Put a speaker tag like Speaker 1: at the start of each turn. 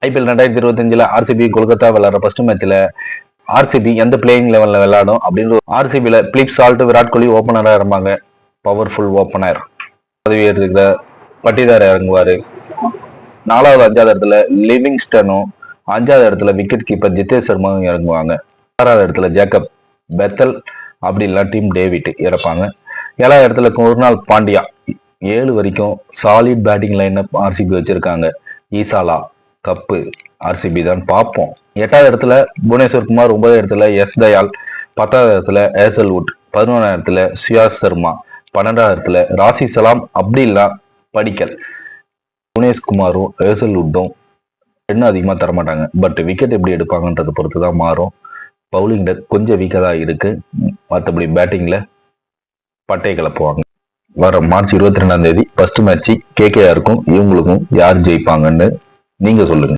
Speaker 1: IPL 2025 RCB Kolkata விளையாடுற first மேட்ச்ல RCB எந்த பிளேயிங் லெவல்ல விளையாடும் அப்படின்னு ஆர்சிபியில பிலிப் சால்ட் விராட் கோலி ஓப்பனரா இருப்பாங்க. பவர்ஃபுல் ஓப்பனர் பதவி ஏற்றுக்கிற பட்டிதார் இறங்குவாரு. 4வது 5வது இடத்துல லிவிங்ஸ்டனும், 5வது இடத்துல விக்கெட் கீப்பர் ஜிதேஷ் சர்மாவும் இறங்குவாங்க. 6வது இடத்துல ஜேக்கப் பெத்தல் அப்படி இல்ல டீம் டேவிட் இறப்பாங்க. 7வது இடத்துல குர்னால் பாண்டியா. 7 வரைக்கும் solid batting line up RCB வச்சிருக்காங்க. ஈசாலா கப்பு ஆர்சிபி தான் பார்ப்போம். 8வது இடத்துல புவனேஸ்வர் குமார், 9வது இடத்துல எஸ் தயால், 10வது இடத்துல ஏசல்வுட், 11வது இடத்துல சுயாஸ் சர்மா, 12வது இடத்துல ராசி சலாம் அப்படி இல்ல படிக்கல். புவனேஷ்குமாரும் ஏசல்வுட்டும் என்ன அதிகமா தரமாட்டாங்க. பட் விக்கெட் எப்படி எடுப்பாங்கன்றதை பொறுத்து தான் மாறும். பவுலிங்ல கொஞ்சம் வீக்கா தான் இருக்கு. மற்றபடி பேட்டிங்ல பட்டை கிளப்புவாங்க. வர மார்ச் 22ஆம் தேதி ஃபர்ஸ்ட் மேட்ச் கேகேஆருக்கும் இவங்களுக்கும் யார் ஜெயிப்பாங்கன்னு நீங்க சொல்லுங்க.